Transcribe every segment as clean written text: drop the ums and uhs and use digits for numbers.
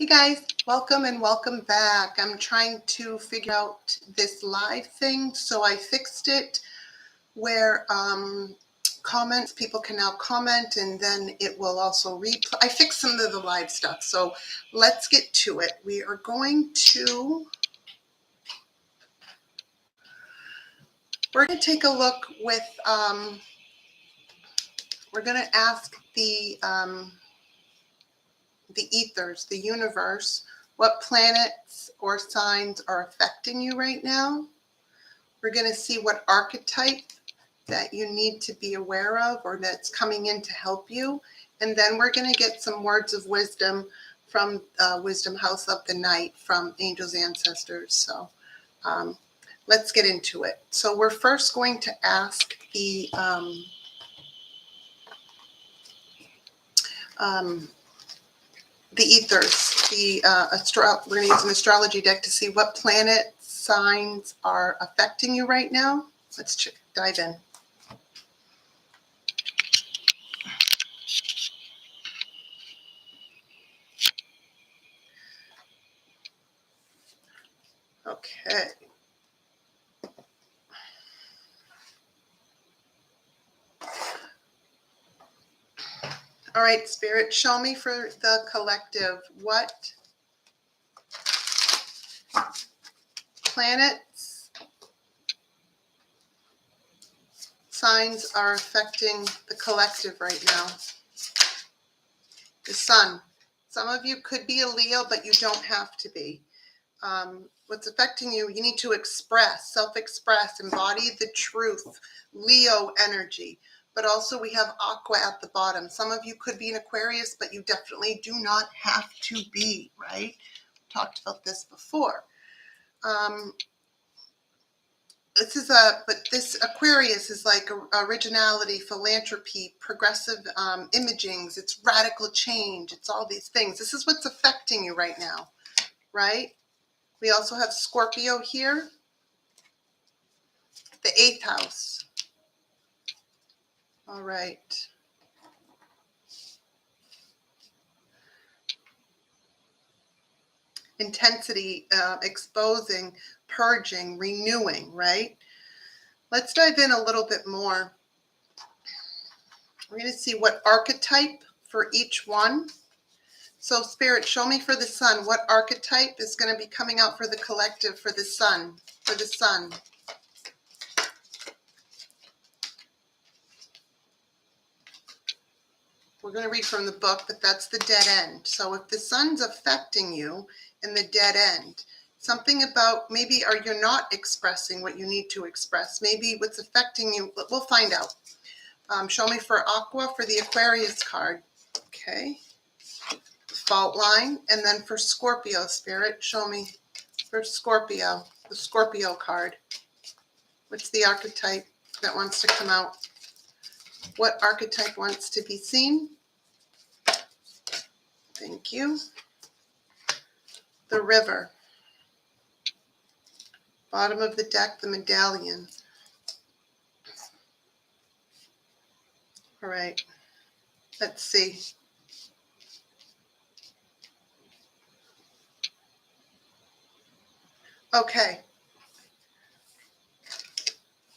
Hey guys, welcome and welcome back. I'm trying to figure out this live thing, so I fixed it where comments, people can now comment, and then it will also replay. I fixed some of the live stuff, so let's get to it. We are going to, we're going to take a look with, we're going to ask the ethers, the universe, what planets or signs are affecting you right now. We're going to see what archetype that you need to be aware of or that's coming in to help you. And then we're going to get some words of wisdom from Wisdom House of the Night from Angels Ancestors. So let's get into it. So we're first going to ask the ethers, we're going to use an astrology deck to see what planet signs are affecting you right now. Let's dive in. Okay. All right, Spirit, show me for the collective what planets, signs are affecting the collective right now. The sun. Some of you could be a Leo, but you don't have to be. What's affecting you, you need to express, self-express, embody the truth, Leo energy. But also we have Aqua at the bottom. Some of you could be an Aquarius, but you definitely do not have to be, right? Talked about this before. This Aquarius is like originality, philanthropy, progressive imagings. It's radical change. It's all these things. This is what's affecting you right now, right? We also have Scorpio here, the 8th house. All right. Intensity, exposing, purging, renewing, right? Let's dive in a little bit more. We're going to see what archetype for each one. So Spirit, show me for the sun, what archetype is going to be coming out for the collective, for the sun, for the sun. We're going to read from the book, but that's the dead end. So if the sun's affecting you in the dead end, something about maybe you're not expressing what you need to express. Maybe what's affecting you, we'll find out. Show me for Aqua, for the Aquarius card. Okay. Fault line. And then for Scorpio, Spirit, show me for Scorpio, the Scorpio card. What's the archetype that wants to come out? What archetype wants to be seen? Thank you. The river. Bottom of the deck, the medallion. All right. Let's see. Okay.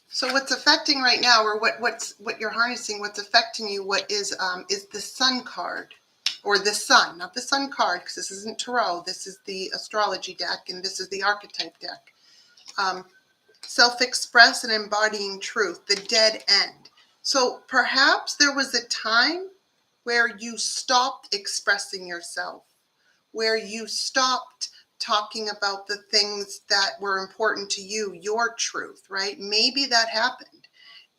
So what's affecting right now, or what you're harnessing, what's affecting you, what is the sun card, or the sun, not the sun card, because this isn't tarot. This is the astrology deck, and this is the archetype deck. Self-express and embodying truth, the dead end. So perhaps there was a time where you stopped expressing yourself, where you stopped talking about the things that were important to you, your truth, right? Maybe that happened.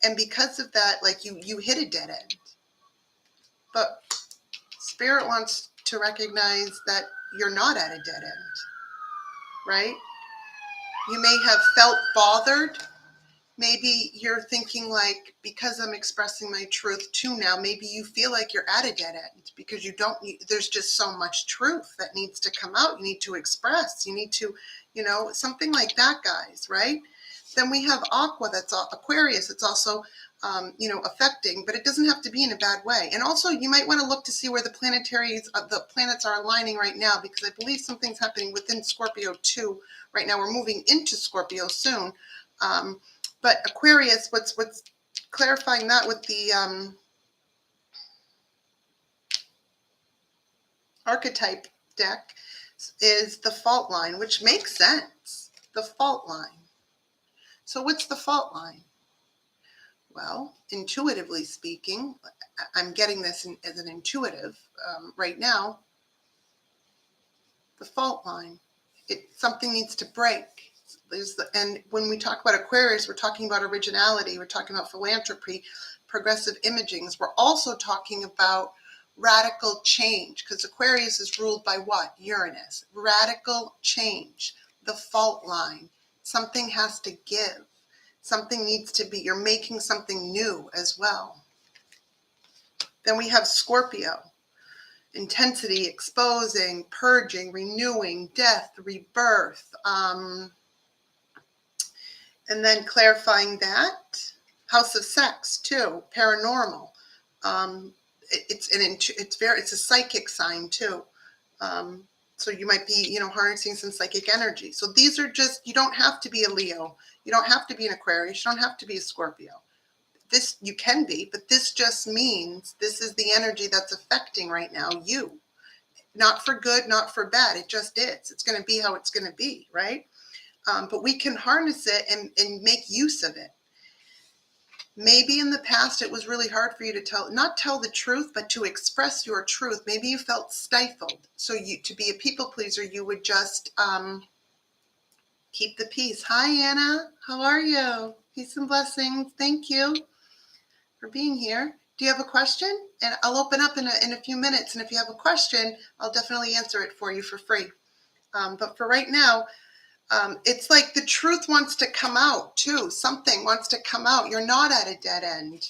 And because of that, like you hit a dead end. But Spirit wants to recognize that you're not at a dead end, right? You may have felt bothered. Maybe you're thinking like, because I'm expressing my truth too now, maybe you feel like you're at a dead end because there's just so much truth that needs to come out. You need to express, you need to, something like that, guys, right? Then we have Aqua, that's Aquarius. It's also affecting, but it doesn't have to be in a bad way. And also you might want to look to see where the planets are aligning right now, because I believe something's happening within Scorpio too right now. We're moving into Scorpio soon. But Aquarius, what's clarifying that with the archetype deck is the fault line, which makes sense. The fault line. So what's the fault line? Well, intuitively speaking, I'm getting this as an intuitive right now. The fault line. Something needs to break. And when we talk about Aquarius, we're talking about originality. We're talking about philanthropy, progressive imagings. We're also talking about radical change, because Aquarius is ruled by what? Uranus. Radical change. The fault line. Something has to give. Something needs to be, you're making something new as well. Then we have Scorpio. Intensity, exposing, purging, renewing, death, rebirth. And then clarifying that. House of Sex too, paranormal. It's a psychic sign too. So you might be, harnessing some psychic energy. So these are just, you don't have to be a Leo. You don't have to be an Aquarius. You don't have to be a Scorpio. This you can be, but this just means this is the energy that's affecting right now you. Not for good, not for bad. It just is. It's going to be how it's going to be, right? But we can harness it and make use of it. Maybe in the past it was really hard for you to not tell the truth, but to express your truth. Maybe you felt stifled. So to be a people pleaser, you would just keep the peace. Hi, Anna. How are you? Peace and blessings. Thank you for being here. Do you have a question? And I'll open up in a few minutes. And if you have a question, I'll definitely answer it for you for free. But for right now, it's like the truth wants to come out too. Something wants to come out. You're not at a dead end.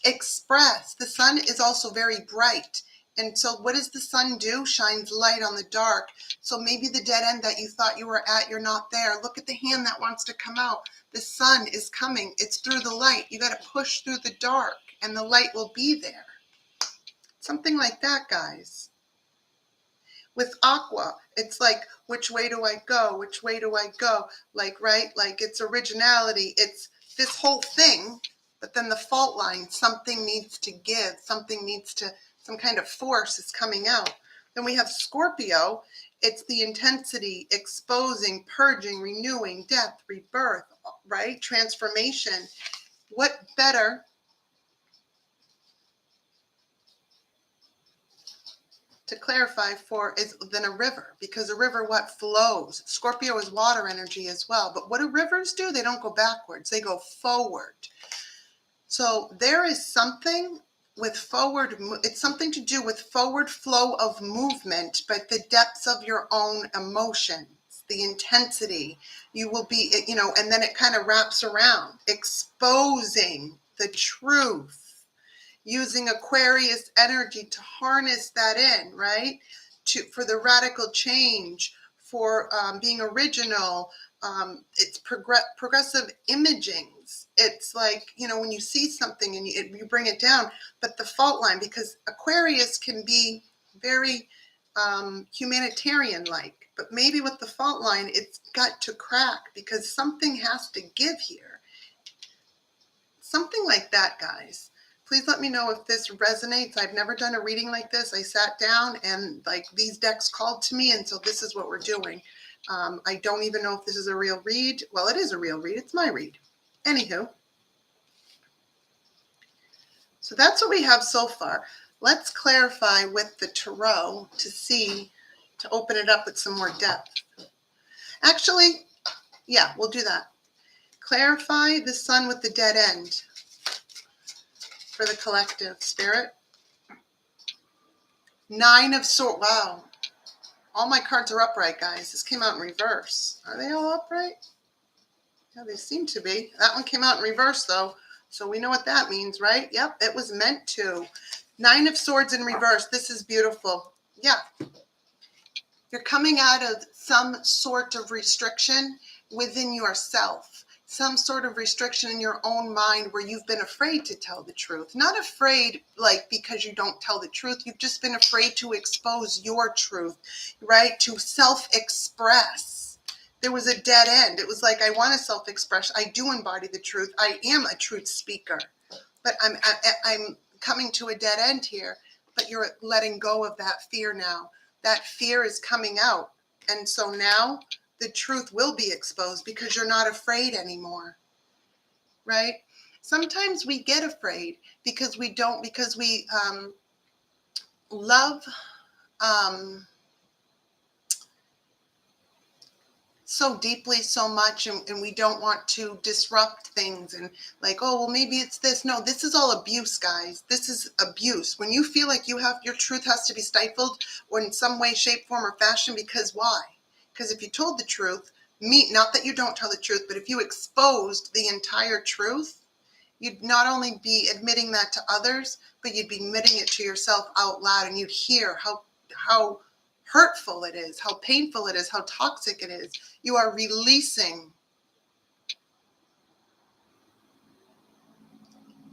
Express. The sun is also very bright. And so what does the sun do? Shines light on the dark. So maybe the dead end that you thought you were at, you're not there. Look at the hand that wants to come out. The sun is coming. It's through the light. You got to push through the dark and the light will be there. Something like that, guys. With Aqua, it's like, which way do I go? Which way do I go? Like, right? Like it's originality. It's this whole thing, but then the fault line, something needs to give. Some kind of force is coming out. Then we have Scorpio. It's the intensity, exposing, purging, renewing, death, rebirth, right? Transformation. What better to clarify than a river, because a river what flows. Scorpio is water energy as well, but what do rivers do? They don't go backwards, they go forward. So there is something with forward, it's something to do with forward flow of movement, but the depths of your own emotions, the intensity, you will be, and then it kind of wraps around, exposing the truth. Using Aquarius energy to harness that in, right? For the radical change, for being original. It's progressive imagings. It's like, when you see something and you bring it down, but the fault line, because Aquarius can be very humanitarian-like, but maybe with the fault line, it's got to crack because something has to give here. Something like that, guys. Please let me know if this resonates. I've never done a reading like this. I sat down and these decks called to me, and so this is what we're doing. I don't even know if this is a real read. Well, it is a real read. It's my read. Anywho. So that's what we have so far. Let's clarify with the tarot to open it up with some more depth. Actually, yeah, we'll do that. Clarify the sun with the dead end. For the collective spirit. 9 of Swords. Wow. All my cards are upright, guys. This came out in reverse. Are they all upright? Yeah, they seem to be. That one came out in reverse, though. So we know what that means, right? Yep, it was meant to. 9 of Swords in reverse. This is beautiful. Yeah. You're coming out of some sort of restriction within yourself. some sort of restriction in your own mind where you've been afraid to tell the truth. Not afraid like because you don't tell the truth. You've just been afraid to expose your truth, right? To self-express. There was a dead end. It was like, I want to self-express. I do embody the truth. I am a truth speaker, but I'm coming to a dead end here. But you're letting go of that fear now. That fear is coming out. And so now the truth will be exposed because you're not afraid anymore, right? Sometimes we get afraid because we love so deeply, so much, and we don't want to disrupt things and like, oh, well, maybe it's this. No, this is all abuse, guys. This is abuse. When you feel like your truth has to be stifled or in some way, shape, form, or fashion, because why? Because if you told the truth, not that you don't tell the truth, but if you exposed the entire truth, you'd not only be admitting that to others, but you'd be admitting it to yourself out loud, and you'd hear how hurtful it is, how painful it is, how toxic it is. You are releasing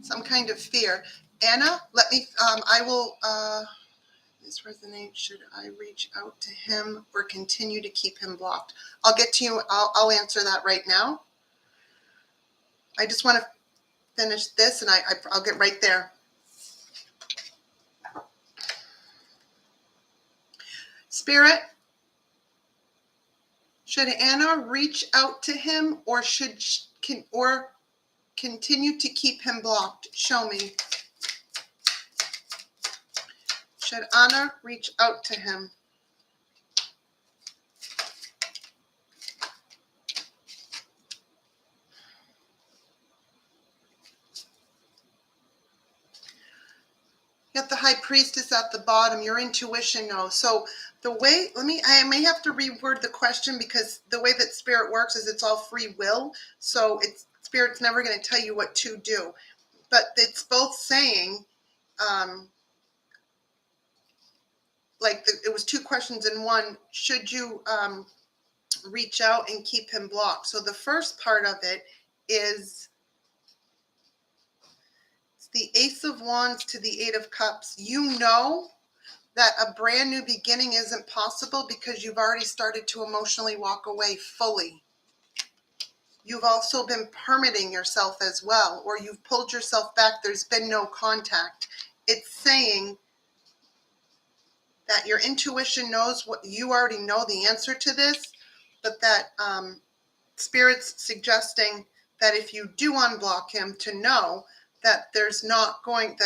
some kind of fear. Anna, let me, I will, this resonates. Should I reach out to him or continue to keep him blocked? I'll get to you. I'll answer that right now. I just want to finish this and I'll get right there. Spirit, should Anna reach out to him or continue to keep him blocked? Show me. Should Anna reach out to him? You got the High Priestess at the bottom. Your intuition knows. So the way, I may have to reword the question because the way that Spirit works is it's all free will. So Spirit's never going to tell you what to do. But it's both saying, it was two questions in one. Should you reach out and keep him blocked? So the first part of it is the Ace of Wands to the Eight of Cups. You know that a brand new beginning isn't possible because you've already started to emotionally walk away fully. You've also been permitting yourself as well, or you've pulled yourself back. There's been no contact. It's saying that your intuition knows what you already know the answer to this, but that Spirit's suggesting that if you do unblock him, to know that there's not going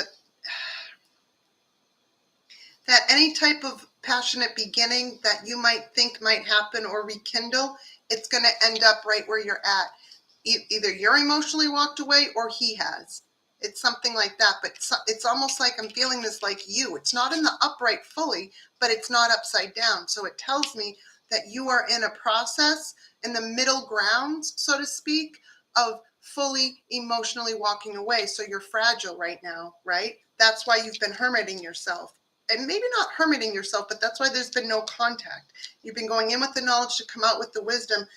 that any type of passionate beginning that you might think might happen or rekindle, it's going to end up right where you're at. Either you're emotionally walked away or he has. It's something like that, but it's almost like I'm feeling this like you. It's not in the upright fully, but it's not upside down. So it tells me that you are in a process in the middle grounds, so to speak, of fully emotionally walking away. So you're fragile right now, right? That's why you've been hermiting yourself. And maybe not hermiting yourself, but that's why there's been no contact. You've been going in with the knowledge to come out with the wisdom.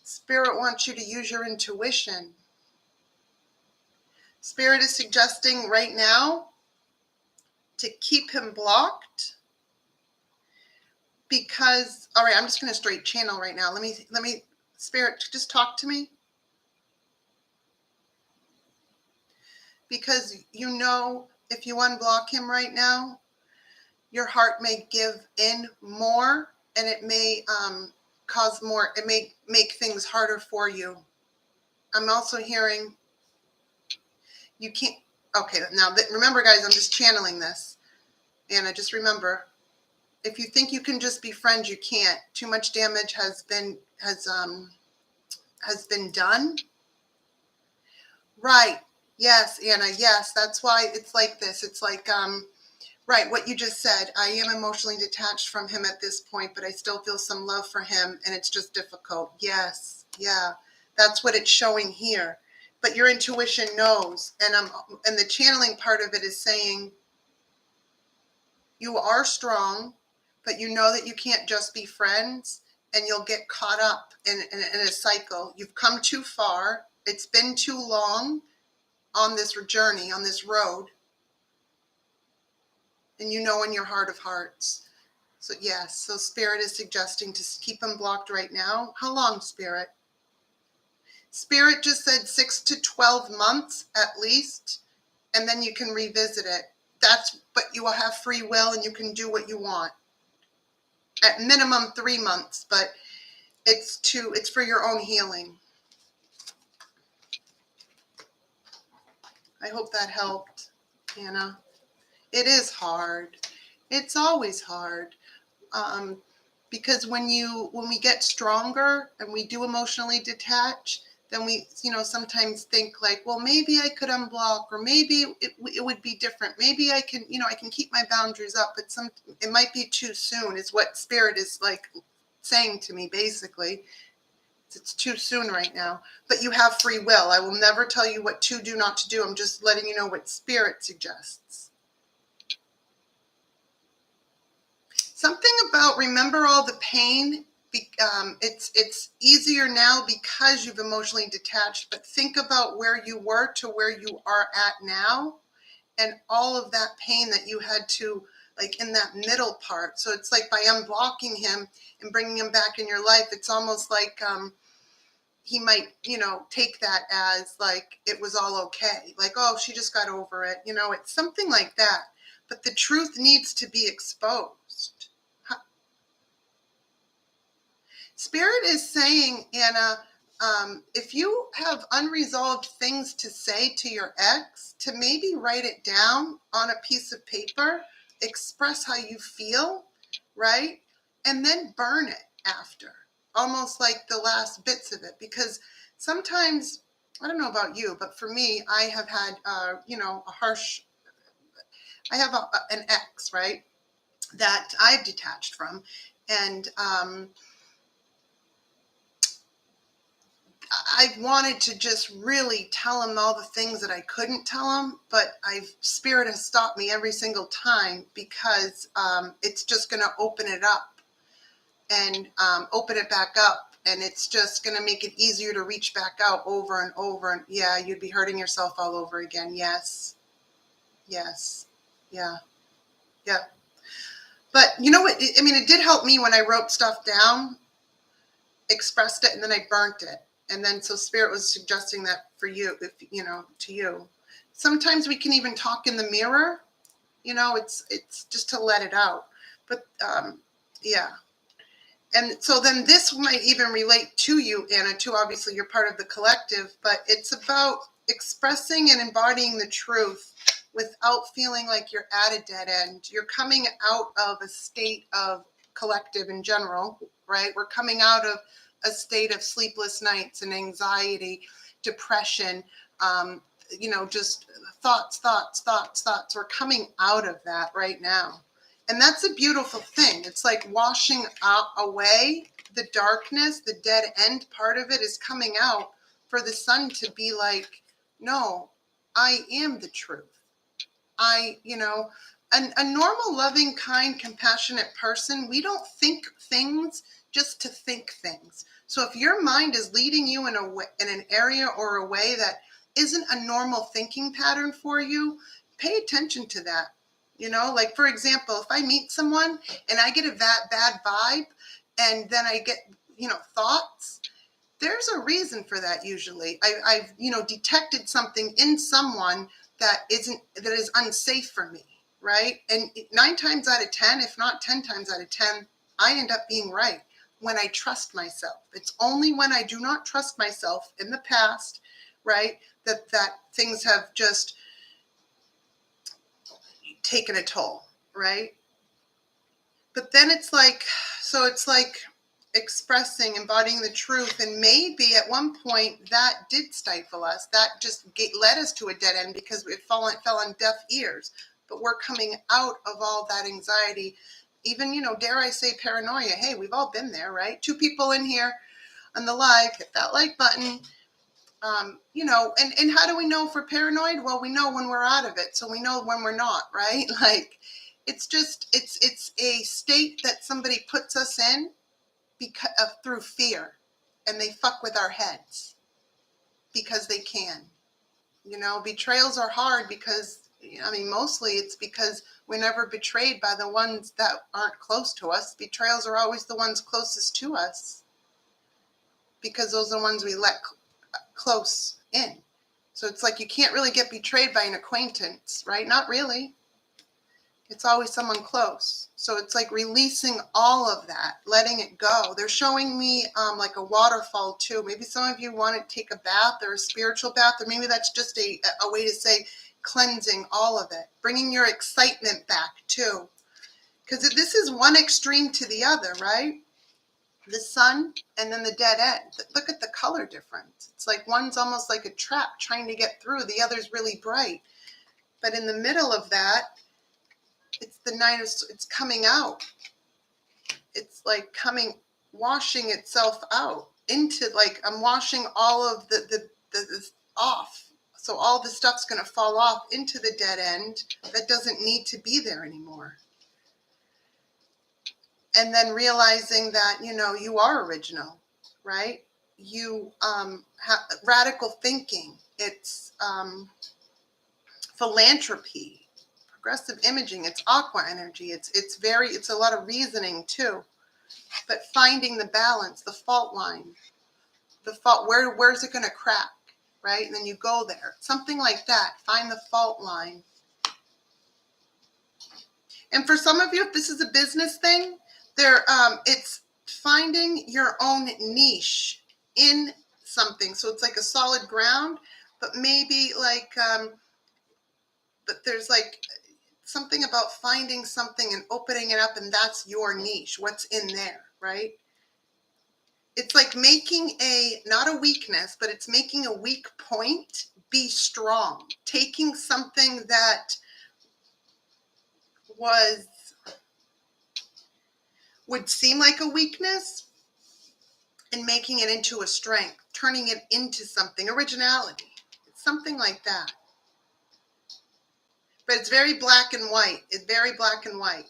Spirit wants you to use your intuition. Spirit is suggesting right now to keep him blocked because, all right, I'm just going to straight channel right now. Let me, Spirit, just talk to me. Because you know, if you unblock him right now, your heart may give in more and it may cause more, it may make things harder for you. I'm also hearing you can't, okay, now remember guys, I'm just channeling this. And I just remember, if you think you can just be friends, you can't. Too much damage has been done. Right. Yes, Anna. Yes, that's why it's like this. It's like, right, what you just said. I am emotionally detached from him at this point, but I still feel some love for him, and it's just difficult. Yes, yeah, that's what it's showing here. But your intuition knows, and the channeling part of it is saying you are strong, but you know that you can't just be friends, and you'll get caught up in a cycle. You've come too far. It's been too long on this journey, on this road. And you know in your heart of hearts. So yes, so Spirit is suggesting to keep them blocked right now. How long, Spirit? Spirit just said 6 to 12 months at least, and then you can revisit it. But you will have free will and you can do what you want. At minimum 3 months, but it's for your own healing. I hope that helped, Anna. It is hard. It's always hard. Because when we get stronger and we do emotionally detach, then we, sometimes think like, well, maybe I could unblock, or maybe it would be different. Maybe I can, I can keep my boundaries up, but it might be too soon is what Spirit is like saying to me, basically. It's too soon right now, but you have free will. I will never tell you what to do, not to do. I'm just letting you know what Spirit suggests. Something about remember all the pain. It's easier now because you've emotionally detached, but think about where you were to where you are at now and all of that pain that you had to, like, in that middle part. So it's like by unblocking him and bringing him back in your life, it's almost like he might, take that as like it was all okay. Like, oh, she just got over it. It's something like that. But the truth needs to be exposed. Spirit is saying, Anna, if you have unresolved things to say to your ex, to maybe write it down on a piece of paper, express how you feel, right? And then burn it after, almost like the last bits of it. Because sometimes, I don't know about you, but for me, I have had, I have an ex, right, that I've detached from. And I wanted to just really tell him all the things that I couldn't tell him, but Spirit has stopped me every single time because it's just going to open it up and open it back up. And it's just going to make it easier to reach back out over and over. And yeah, you'd be hurting yourself all over again. Yes. Yes. Yeah. Yeah. But you know what? It did help me when I wrote stuff down, expressed it, and then I burnt it. And then so Spirit was suggesting that for you, if to you. Sometimes we can even talk in the mirror. It's just to let it out. But yeah. And so then this might even relate to you, Anna, too. Obviously, you're part of the collective, but it's about expressing and embodying the truth without feeling like you're at a dead end. You're coming out of a state of collective in general, right? We're coming out of a state of sleepless nights and anxiety, depression, just thoughts. We're coming out of that right now. And that's a beautiful thing. It's like washing away the darkness, the dead end part of it is coming out for the sun to be like, no, I am the truth. A normal, loving, kind, compassionate person, we don't think things just to think things. So if your mind is leading you in an area or a way that isn't a normal thinking pattern for you, pay attention to that. Like, for example, if I meet someone and I get a bad vibe and then I get, thoughts, there's a reason for that usually. I've detected something in someone that is unsafe for me, right? And 9 times out of 10, if not 10 times out of 10, I end up being right when I trust myself. It's only when I do not trust myself in the past, right, that things have just taken a toll, right? But then it's like expressing, embodying the truth, and maybe at one point that did stifle us. That just led us to a dead end because it fell on deaf ears. But we're coming out of all that anxiety, even, dare I say, paranoia. Hey, we've all been there, right? 2 people in here on the live, hit that like button. And how do we know if we're paranoid? Well, we know when we're out of it, so we know when we're not, right? Like, it's a state that somebody puts us in because through fear, and they fuck with our heads. because they can. Betrayals are hard because, mostly it's because we're never betrayed by the ones that aren't close to us. Betrayals are always the ones closest to us because those are the ones we let close in. So it's like you can't really get betrayed by an acquaintance, right? Not really. It's always someone close. So it's like releasing all of that, letting it go. They're showing me like a waterfall too. Maybe some of you want to take a bath or a spiritual bath, or maybe that's just a way to say cleansing all of it, bringing your excitement back too. Because this is one extreme to the other, right? The sun and then the dead end. Look at the color difference. It's like one's almost like a trap trying to get through. The other's really bright. But in the middle of that, it's the night, it's coming out. It's like washing itself out into, like, I'm washing all of the off. So all the stuff's going to fall off into the dead end that doesn't need to be there anymore. And then realizing that, you are original, right? You radical thinking. It's philanthropy. Progressive imaging, it's aqua energy, it's a lot of reasoning too, but finding the balance, the fault line, where's it going to crack, right? And then you go there, something like that. Find the fault line. And for some of you, if this is a business thing, it's finding your own niche in something. So it's like a solid ground, but maybe like but there's like something about finding something and opening it up, and that's your niche. What's in there, right? It's like making not a weakness, but it's making a weak point be strong. Taking something that would seem like a weakness and making it into a strength, turning it into something, originality. It's something like that. But it's very black and white. It's very black and white.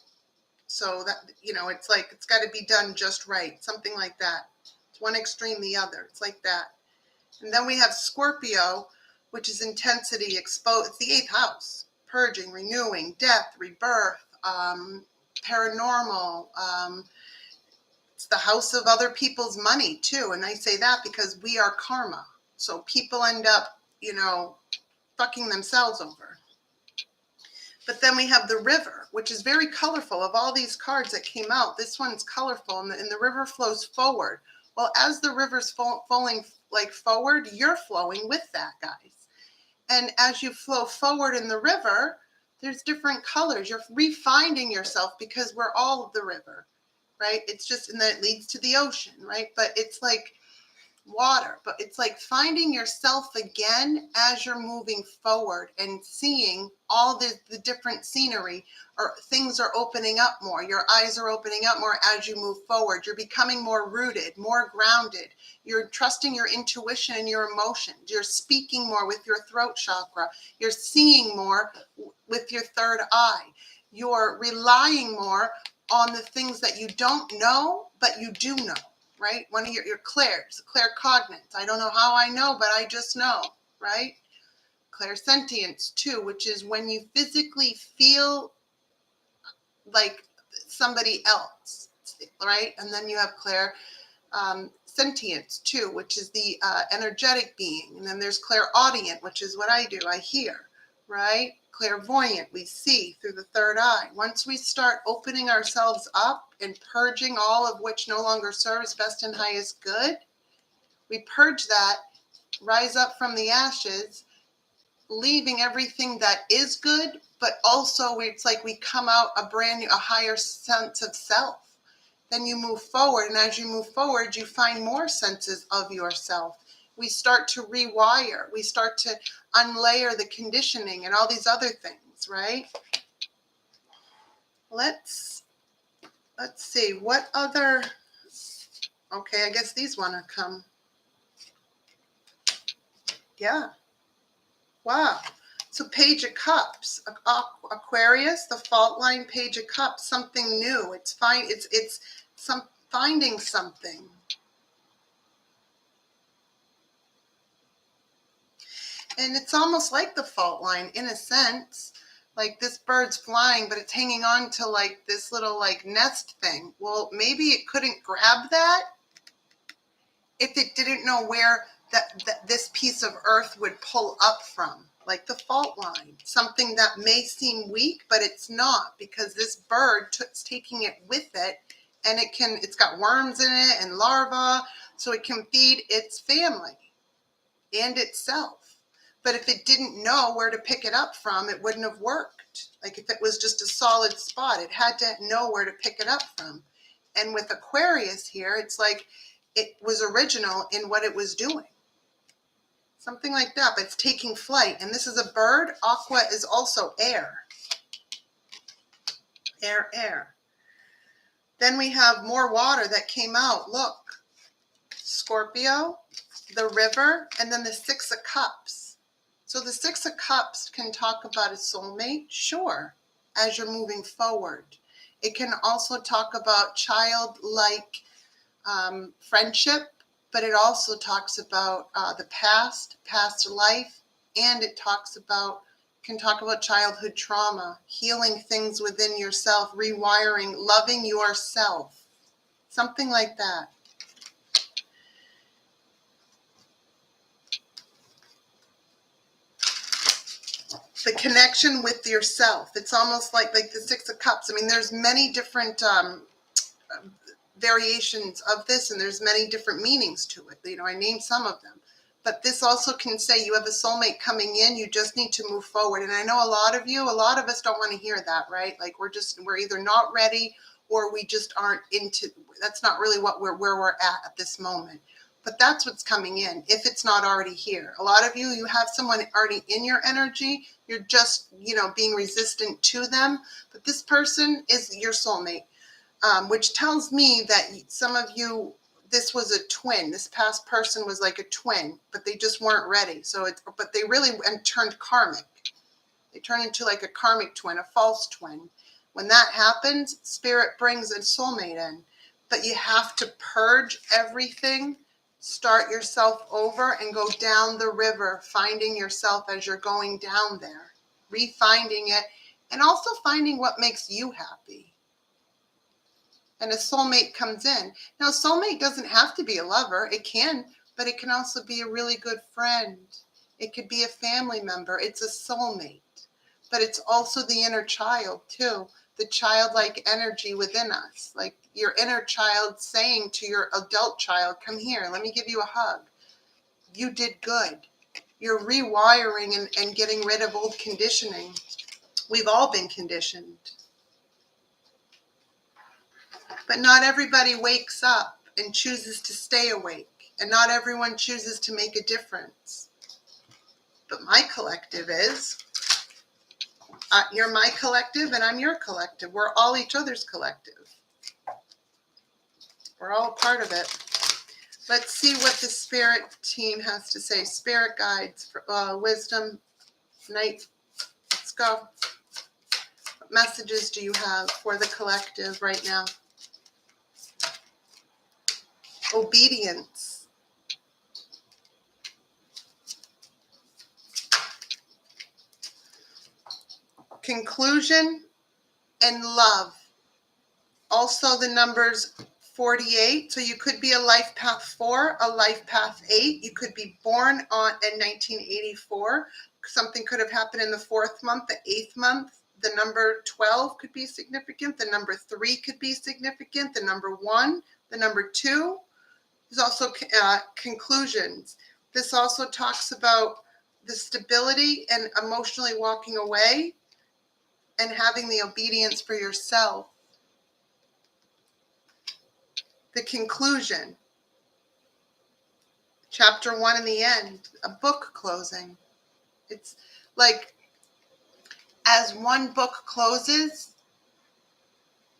So that, it's like, it's got to be done just right. Something like that. It's one extreme, the other. It's like that. And then we have Scorpio, which is intensity, exposed. It's the 8th house. Purging, renewing, death, rebirth, paranormal. It's the house of other people's money too. And I say that because we are karma. So people end up, fucking themselves over. But then we have the river, which is very colorful. Of all these cards that came out, this one's colorful, and the river flows forward. Well, as the river's flowing like forward, you're flowing with that, guys. And as you flow forward in the river, there's different colors. You're refinding yourself because we're all the river, right? It's just, and then it leads to the ocean, right? But it's like water, but it's like finding yourself again as you're moving forward and seeing all the different scenery, or things are opening up more. Your eyes are opening up more as you move forward. You're becoming more rooted, more grounded. You're trusting your intuition and your emotions. You're speaking more with your throat chakra. You're seeing more with your third eye. You're relying more on the things that you don't know, but you do know. Right? One of your clairs, claircognizance. I don't know how I know, but I just know, right? Clairsentience too, which is when you physically feel like somebody else, right? And then you have clairsentience too, which is the energetic being. And then there's clairaudient, which is what I do. I hear, right? Clairvoyant, we see through the third eye. Once we start opening ourselves up and purging all of which no longer serves best and highest good, we purge that, rise up from the ashes, leaving everything that is good, but also it's like we come out a higher sense of self. Then you move forward, and as you move forward, you find more senses of yourself. We start to rewire. We start to unlayer the conditioning and all these other things, right? Let's see, what other, okay, I guess these want to come. Yeah. Wow. So Page of Cups, Aquarius, the fault line, Page of Cups, something new. It's finding something. And it's almost like the fault line in a sense. Like this bird's flying, but it's hanging on to like this little like nest thing. Well, maybe it couldn't grab that if it didn't know where that this piece of earth would pull up from, like the fault line, something that may seem weak, but it's not, because this bird is taking it with it, and it's got worms in it and larvae, so it can feed its family and itself. But if it didn't know where to pick it up from, it wouldn't have worked. Like if it was just a solid spot, it had to know where to pick it up from. And with Aquarius here, it's like it was original in what it was doing. Something like that, but it's taking flight. And this is a bird. Aqua is also air. Air, air. Then we have more water that came out. Look, Scorpio, the river, and then the Six of Cups. So the Six of Cups can talk about a soulmate, sure, as you're moving forward. It can also talk about childlike friendship, but it also talks about the past life, and it can talk about childhood trauma, healing things within yourself, rewiring, loving yourself, something like that. The connection with yourself. It's almost like the Six of Cups. I mean, there's many different variations of this, and there's many different meanings to it. You know, I named some of them. But this also can say you have a soulmate coming in, you just need to move forward. And I know a lot of us don't want to hear that, right? Like we're either not ready or we just aren't into, that's not really where we're at this moment. But that's what's coming in, if it's not already here. A lot of you have someone already in your energy. You're just, being resistant to them. But this person is your soulmate, which tells me that some of you, this was a twin. This past person was like a twin, but they just weren't ready. But they really turned karmic. They turn into like a karmic twin, a false twin. When that happens, spirit brings a soulmate in. But you have to purge everything, start yourself over, and go down the river, finding yourself as you're going down there, refinding it, and also finding what makes you happy. And a soulmate comes in. Now, a soulmate doesn't have to be a lover. It can, but it can also be a really good friend. It could be a family member. It's a soulmate. But it's also the inner child, too. The childlike energy within us. Like your inner child saying to your adult child, come here, let me give you a hug. You did good. You're rewiring and getting rid of old conditioning. We've all been conditioned. But not everybody wakes up and chooses to stay awake. And not everyone chooses to make a difference. But my collective is, you're my collective and I'm your collective. We're all each other's collective. We're all a part of it. Let's see what the spirit team has to say. Spirit guides, for, wisdom, night. Let's go. What messages do you have for the collective right now? Obedience. Conclusion and love. Also the numbers 48. So you could be a life path 4, a life path 8. You could be born in 1984. Something could have happened in the 4th month, the 8th month. The number 12 could be significant. The number 3 could be significant. The number 1, the number 2. There's also conclusions. This also talks about the stability and emotionally walking away and having the obedience for yourself. The conclusion. Chapter 1 in the end. A book closing. It's like as one book closes,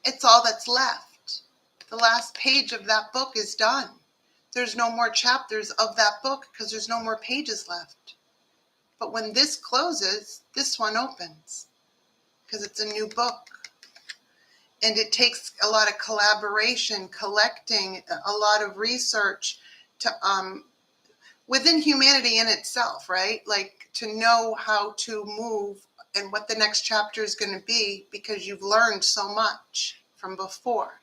it's all that's left. The last page of that book is done. There's no more chapters of that book because there's no more pages left. But when this closes, this one opens because it's a new book. And it takes a lot of collaboration, collecting, a lot of research to within humanity in itself, right? Like to know how to move and what the next chapter is going to be because you've learned so much from before.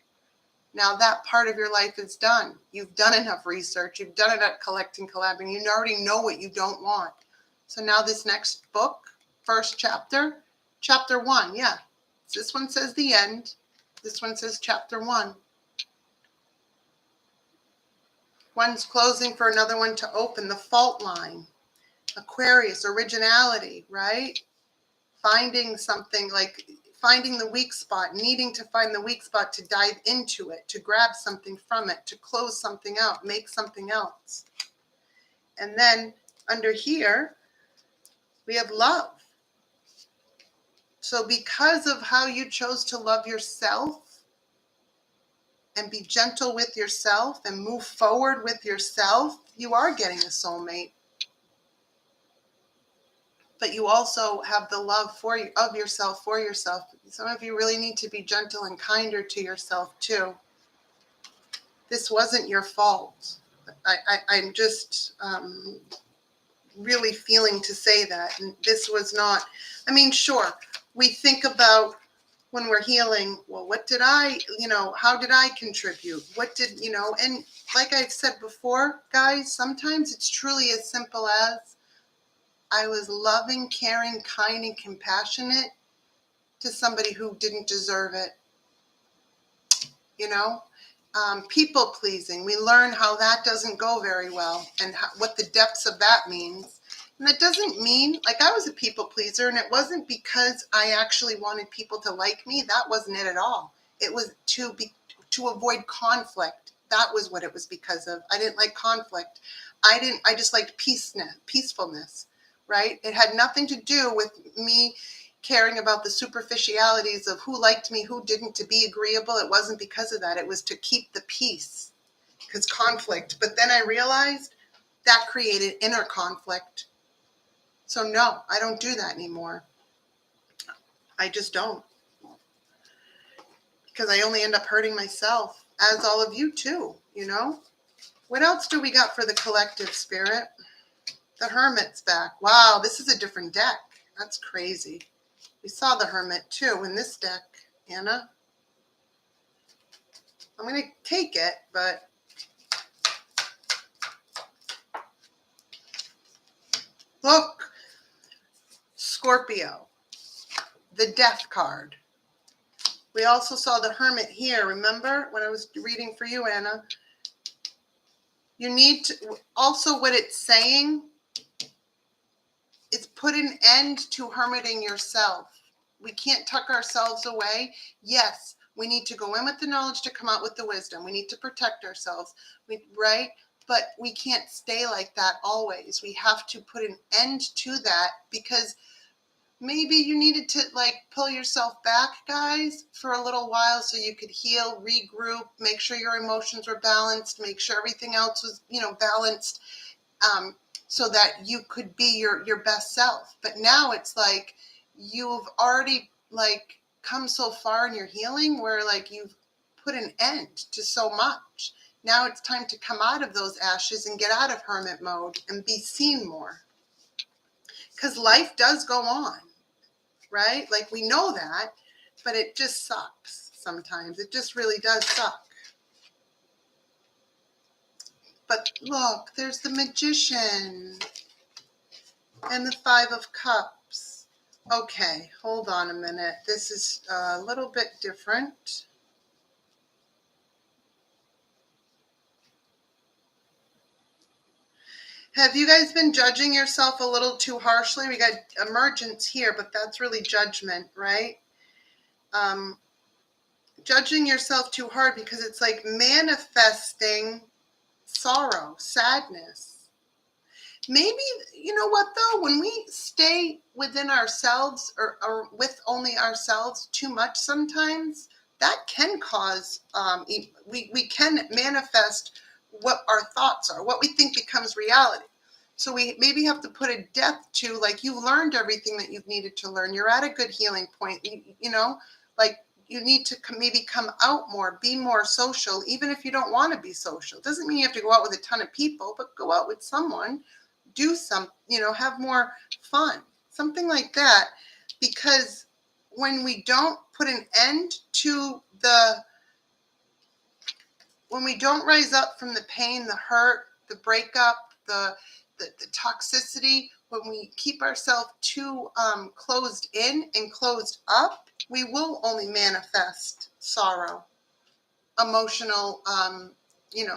Now that part of your life is done. You've done enough research. You've done it at collecting, collaborating. You already know what you don't want. So now this next book, first chapter, chapter 1, yeah. This one says the end. This one says chapter 1. One's closing for another one to open. The fault line. Aquarius, originality, right? Finding something, like finding the weak spot, needing to find the weak spot to dive into it, to grab something from it, to close something out, make something else. And then under here, we have love. So because of how you chose to love yourself and be gentle with yourself and move forward with yourself, you are getting a soulmate. But you also have the love of yourself for yourself. Some of you really need to be gentle and kinder to yourself too. This wasn't your fault. I'm just really feeling to say that. And this was not, I mean, sure, we think about when we're healing, well, what did I, how did I contribute? What did, and like I've said before, guys, sometimes it's truly as simple as I was loving, caring, kind, and compassionate to somebody who didn't deserve it. People pleasing. We learn how that doesn't go very well and what the depths of that means. And that doesn't mean, like, I was a people pleaser, and it wasn't because I actually wanted people to like me. That wasn't it at all. It was to avoid conflict. That was what it was because of. I didn't like conflict. I just liked peacefulness, right? It had nothing to do with me caring about the superficialities of who liked me, who didn't, to be agreeable. It wasn't because of that. It was to keep the peace, because conflict. But then I realized that created inner conflict. So no, I don't do that anymore. I just don't. Because I only end up hurting myself, as all of you too, What else do we got for the collective spirit? The Hermit's back. Wow, this is a different deck. That's crazy. We saw the Hermit too in this deck, Anna. I'm going to take it, but look, Scorpio, the Death card. We also saw the Hermit here. Remember when I was reading for you, Anna? You need to, also what it's saying is put an end to hermiting yourself. We can't tuck ourselves away. Yes, we need to go in with the knowledge to come out with the wisdom. We need to protect ourselves, right? But we can't stay like that always. We have to put an end to that, because maybe you needed to pull yourself back, guys, for a little while so you could heal, regroup, make sure your emotions were balanced, make sure everything else was, balanced, so that you could be your best self. But now it's like you've already come so far in your healing where you've put an end to so much. Now it's time to come out of those ashes and get out of hermit mode and be seen more. Because life does go on, right? We know that, but it just sucks sometimes. It just really does suck. But look, there's the Magician and the Five of Cups. Okay, hold on a minute. This is a little bit different. Have you guys been judging yourself a little too harshly? We got emergence here, but that's really judgment, right? Judging yourself too hard, because it's like manifesting sorrow, sadness. Maybe, you know what though, when we stay within ourselves or with only ourselves too much sometimes, that can cause, we can manifest what our thoughts are, what we think becomes reality. So we maybe have to put a death to, you've learned everything that you've needed to learn. You're at a good healing point, you need to maybe come out more, be more social, even if you don't want to be social. It doesn't mean you have to go out with a ton of people, but go out with someone, do some, have more fun, something like that. Because when we don't put an end to when we don't rise up from the pain, the hurt, the breakup, the toxicity, when we keep ourselves too closed in and closed up, we will only manifest sorrow, emotional,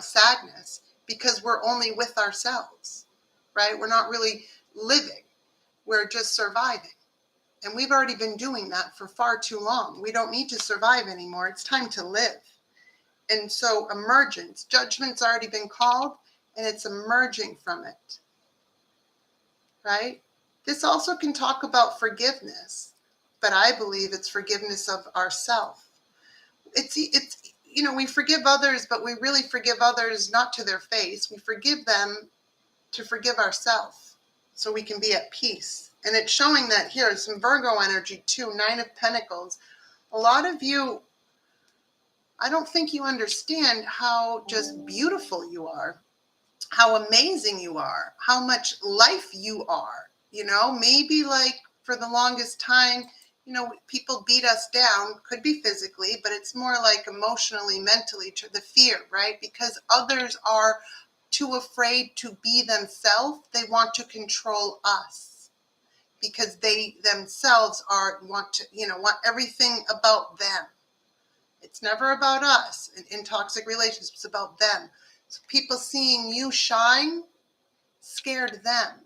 sadness, because we're only with ourselves, right? We're not really living. We're just surviving. And we've already been doing that for far too long. We don't need to survive anymore. It's time to live. And so emergence, judgment's already been called, and it's emerging from it, right? This also can talk about forgiveness, but I believe it's forgiveness of ourself. It's we forgive others, but we really forgive others not to their face. We forgive them to forgive ourselves so we can be at peace. And it's showing that here, some Virgo energy too, 9 of Pentacles. A lot of you, I don't think you understand how just beautiful you are, how amazing you are, how much life you are. Maybe like for the longest time, people beat us down, could be physically, but it's more like emotionally, mentally, to the fear, right? Because others are too afraid to be themselves. They want to control us because they themselves want everything about them. It's never about us in toxic relationships. It's about them. So people seeing you shine scared them.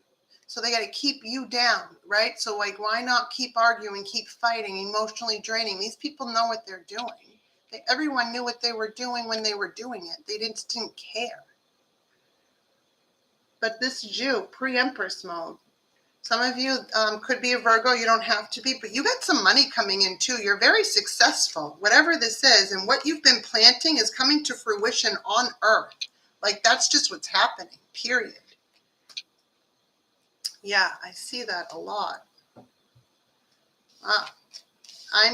So they got to keep you down, right? So why not keep arguing, keep fighting, emotionally draining? These people know what they're doing. Everyone knew what they were doing when they were doing it. They didn't care. But this is you, pre-Empress mode. Some of you could be a Virgo. You don't have to be, but you got some money coming in too. You're very successful, whatever this is. And what you've been planting is coming to fruition on Earth. Like that's just what's happening, period. Yeah, I see that a lot. I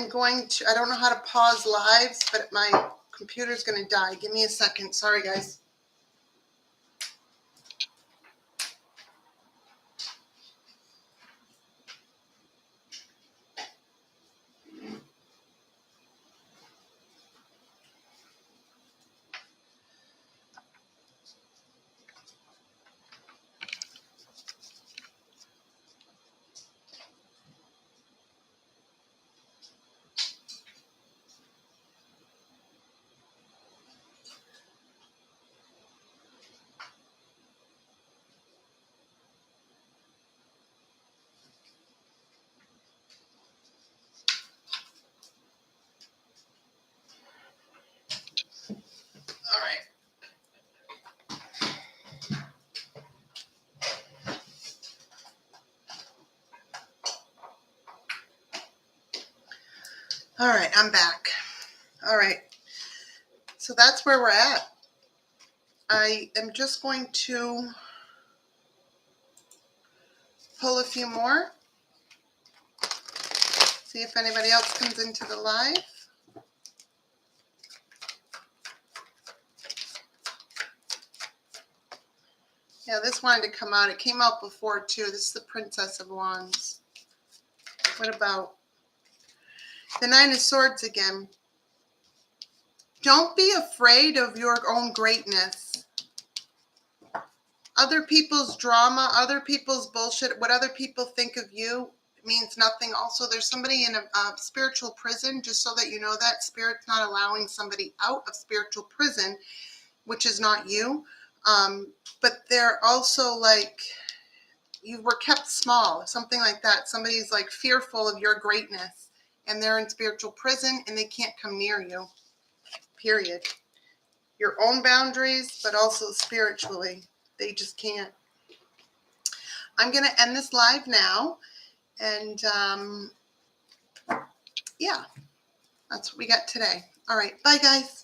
don't know how to pause lives, but my computer's going to die. Give me a second. Sorry, guys. All right. All right, I'm back. All right. So that's where we're at. I am just going to pull a few more. See if anybody else comes into the live. Yeah, this wanted to come out. It came out before too. This is the Princess of Wands. What about the 9 of Swords again? Don't be afraid of your own greatness. Other people's drama, other people's bullshit, what other people think of you means nothing. Also, there's somebody in a spiritual prison, just so that you know that. Spirit's not allowing somebody out of spiritual prison, which is not you. But they're also like, you were kept small, something like that. Somebody's like fearful of your greatness, and they're in spiritual prison, and they can't come near you. Period. Your own boundaries, but also spiritually. They just can't. I'm going to end this live now. And yeah, that's what we got today. All right. Bye, guys.